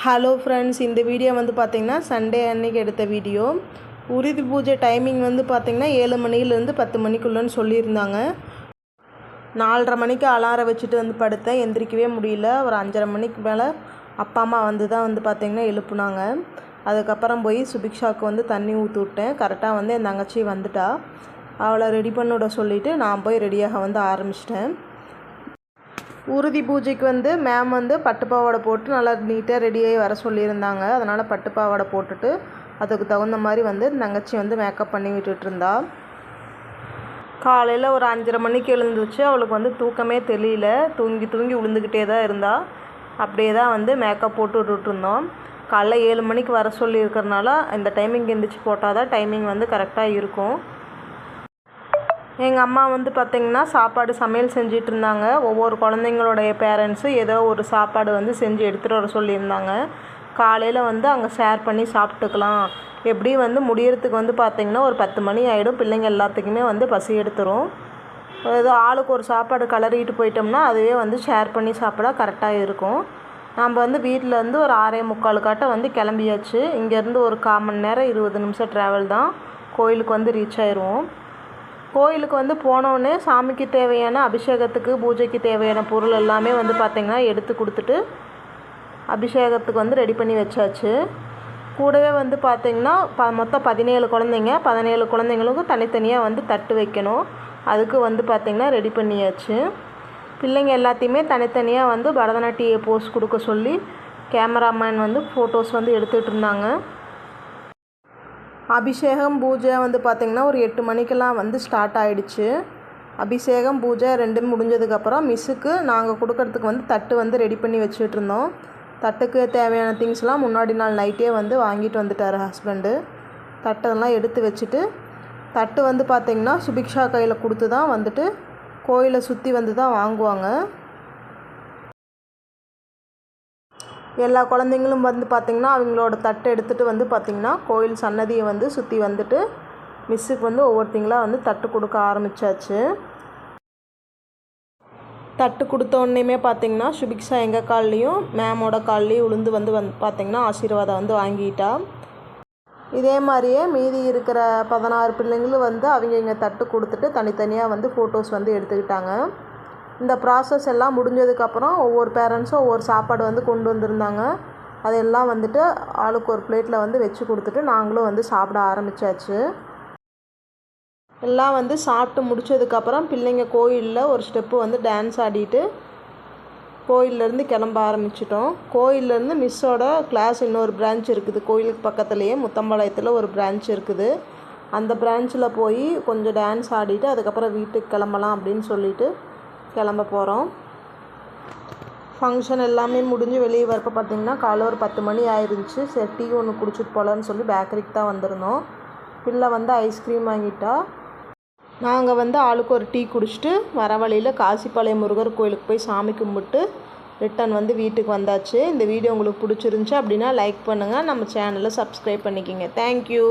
Hello friends, இந்த video வந்து பார்த்திங்கன்னா சண்டே அன்னைக்கு எடுத்த வீடியோ. உறுதி பூஜை டைமிங் வந்து பார்த்திங்கன்னா 7 மணிலேருந்து 10 மணிக்குள்ளேன்னு சொல்லியிருந்தாங்க. 4:30 மணிக்கு அலாரம் வச்சுட்டு வந்து படுத்தேன். எந்திரிக்கவே முடியல. ஒரு 5:30 மணிக்கு மேலே அப்பா அம்மா வந்து தான் வந்து பார்த்திங்கன்னா எழுப்புனாங்க. அதுக்கப்புறம் போய் சுபிக்ஷாவுக்கு வந்து தண்ணி ஊற்றி விட்டேன். கரெக்டாக வந்து என் தங்கச்சி வந்துட்டா. அவளை ரெடி பண்ணிவிட சொல்லிவிட்டு நான் போய் ரெடியாக வந்து ஆரம்பிச்சிட்டேன். உறுதி பூஜைக்கு வந்து மேம் வந்து பட்டுப்பாவாடை போட்டு நல்லா நீட்டாக ரெடியாகி வர சொல்லியிருந்தாங்க. அதனால் பட்டுப்பாவாடை போட்டுட்டு அதுக்கு தகுந்த மாதிரி வந்து தங்கச்சி வந்து மேக்கப் பண்ணி விட்டுட்டு இருந்தா. காலையில் ஒரு 5:30 மணிக்கு எழுந்துச்சு. அவளுக்கு வந்து தூக்கமே தெரியல. தூங்கி விழுந்துக்கிட்டே தான் இருந்தா. அப்படியே தான் வந்து மேக்கப் போட்டு விட்டுருந்தோம். காலைல 7 மணிக்கு வர சொல்லியிருக்கிறனால இந்த டைமிங் எந்திரிச்சு போட்டால் தான் டைமிங் வந்து கரெக்டாக இருக்கும். எங்கள் அம்மா வந்து பார்த்திங்கன்னா சாப்பாடு சமையல் செஞ்சிட்டு இருந்தாங்க. ஒவ்வொரு குழந்தைங்களுடைய பேரண்ட்ஸு ஏதோ ஒரு சாப்பாடு வந்து செஞ்சு எடுத்துகிட்டு வர சொல்லியிருந்தாங்க. காலையில் வந்து அங்கே ஷேர் பண்ணி சாப்பிட்டுக்கலாம். எப்படி வந்து முடியறதுக்கு வந்து பார்த்திங்கன்னா ஒரு 10 மணி ஆகிடும். பிள்ளைங்க எல்லாத்துக்குமே வந்து பசி எடுத்துரும். ஏதோ ஆளுக்கு ஒரு சாப்பாடு கலரிட்டு போயிட்டோம்னா அதுவே வந்து ஷேர் பண்ணி சாப்பிட கரெக்டாக இருக்கும். நம்ம வந்து வீட்டில் இருந்து ஒரு 6:45 வந்து கிளம்பியாச்சு. இங்கேருந்து ஒரு 1/4 மணி நேரம் 20 நிமிஷம் ட்ராவல் தான். கோயிலுக்கு வந்து ரீச் ஆயிடுவோம். கோயிலுக்கு வந்து போனோடனே சாமிக்கு தேவையான அபிஷேகத்துக்கு பூஜைக்கு தேவையான பொருள் எல்லாமே வந்து பார்த்திங்கன்னா எடுத்து கொடுத்துட்டு அபிஷேகத்துக்கு வந்து ரெடி பண்ணி வச்சாச்சு. கூடவே வந்து பார்த்திங்கன்னா மொத்தம் 17 குழந்தைங்க. 17 குழந்தைங்களுக்கும் தனித்தனியாக வந்து தட்டு வைக்கணும். அதுக்கு வந்து பார்த்திங்கன்னா ரெடி பண்ணியாச்சு. பிள்ளைங்க எல்லாத்தையுமே தனித்தனியாக வந்து பரதநாட்டிய போஸ் கொடுக்க சொல்லி கேமராமேன் வந்து ஃபோட்டோஸ் வந்து எடுத்துகிட்டு இருந்தாங்க. அபிஷேகம் பூஜை வந்து பார்த்திங்கன்னா ஒரு 8 மணிக்கெல்லாம் வந்து ஸ்டார்ட் ஆகிடுச்சு. அபிஷேகம் பூஜை 2 முடிஞ்சதுக்கப்புறம் மிஸ்ஸுக்கு நாங்கள் கொடுக்கறதுக்கு வந்து தட்டு வந்து ரெடி பண்ணி வச்சுட்டு இருந்தோம். தட்டுக்கு தேவையான திங்ஸ்லாம் முன்னாடி நாள் நைட்டே வந்து வாங்கிட்டு வந்துட்டார் ஹஸ்பண்டு. தட்டெல்லாம் எடுத்து வச்சுட்டு தட்டு வந்து பார்த்திங்கன்னா சுபிக்ஷா கையில் கொடுத்து தான் வந்துட்டு கோயிலை சுற்றி வந்து தான் வாங்குவாங்க. எல்லா குழந்தைங்களும் வந்து பார்த்திங்கன்னா அவங்களோட தட்டை எடுத்துகிட்டு வந்து பார்த்திங்கன்னா கோயில் சன்னதியை வந்து சுற்றி வந்துட்டு மிஸ்ஸுக்கு வந்து ஒவ்வொருத்திங்களாக வந்து தட்டு கொடுக்க ஆரம்பித்தாச்சு. தட்டு கொடுத்தோடனேயுமே பார்த்திங்கன்னா சுபிக்ஷா எங்கள் கால்லையும் மேமோட கால்லையும் உளுந்து வந்து பார்த்திங்கன்னா ஆசீர்வாதம் வந்து வாங்கிட்டா. இதே மாதிரியே மீதி இருக்கிற 16 பிள்ளைங்களும் வந்து அவங்க இங்கே தட்டு கொடுத்துட்டு தனித்தனியாக வந்து ஃபோட்டோஸ் வந்து எடுத்துக்கிட்டாங்க. இந்த ப்ராசஸ் எல்லாம் முடிஞ்சதுக்கப்புறம் ஒவ்வொரு பேரண்ட்ஸும் ஒவ்வொரு சாப்பாடு வந்து கொண்டு வந்திருந்தாங்க. அதெல்லாம் வந்துட்டு ஆளுக்கு ஒரு பிளேட்டில் வந்து வச்சு கொடுத்துட்டு நாங்களும் வந்து சாப்பிட ஆரம்பித்தாச்சு. எல்லாம் வந்து சாப்பிட்டு முடித்ததுக்கப்புறம் பிள்ளைங்க கோயிலில் ஒரு ஸ்டெப்பு வந்து டான்ஸ் ஆடிட்டு கோயிலேருந்து கிளம்ப ஆரம்பிச்சிட்டோம். கோயிலேருந்து மிஸ்ஸோட கிளாஸ் இன்னொரு பிரான்ச் இருக்குது. கோயிலுக்கு பக்கத்துலேயே முத்தம்பாளையத்தில் ஒரு பிரான்ச் இருக்குது. அந்த பிரான்ச்சில் போய் கொஞ்சம் டான்ஸ் ஆடிட்டு அதுக்கப்புறம் வீட்டுக்கு கிளம்பலாம் அப்படின்னு சொல்லிட்டு கிளம்ப போகிறோம். ஃபங்க்ஷன் எல்லாமே முடிஞ்சு வெளியே வரப்போ பார்த்திங்கன்னா காலைல ஒரு 10 மணி ஆயிருந்துச்சு. சரி டீ ஒன்று குடிச்சிட்டு போகலான்னு சொல்லி பேக்கரிக்கு தான் வந்திருந்தோம். பிள்ளை வந்து ஐஸ்கிரீம் வாங்கிட்டா. நாங்கள் வந்து ஆளுக்கு ஒரு டீ குடிச்சிட்டு வர வழியில் காசிப்பாளையம் முருகர் கோயிலுக்கு போய் சாமி கும்பிட்டு ரிட்டன் வந்து வீட்டுக்கு வந்தாச்சு. இந்த வீடியோ உங்களுக்கு பிடிச்சிருந்துச்சி அப்படின்னா லைக் பண்ணுங்கள். நம்ம சேனலை சப்ஸ்கிரைப் பண்ணிக்கோங்க. தேங்க்யூ.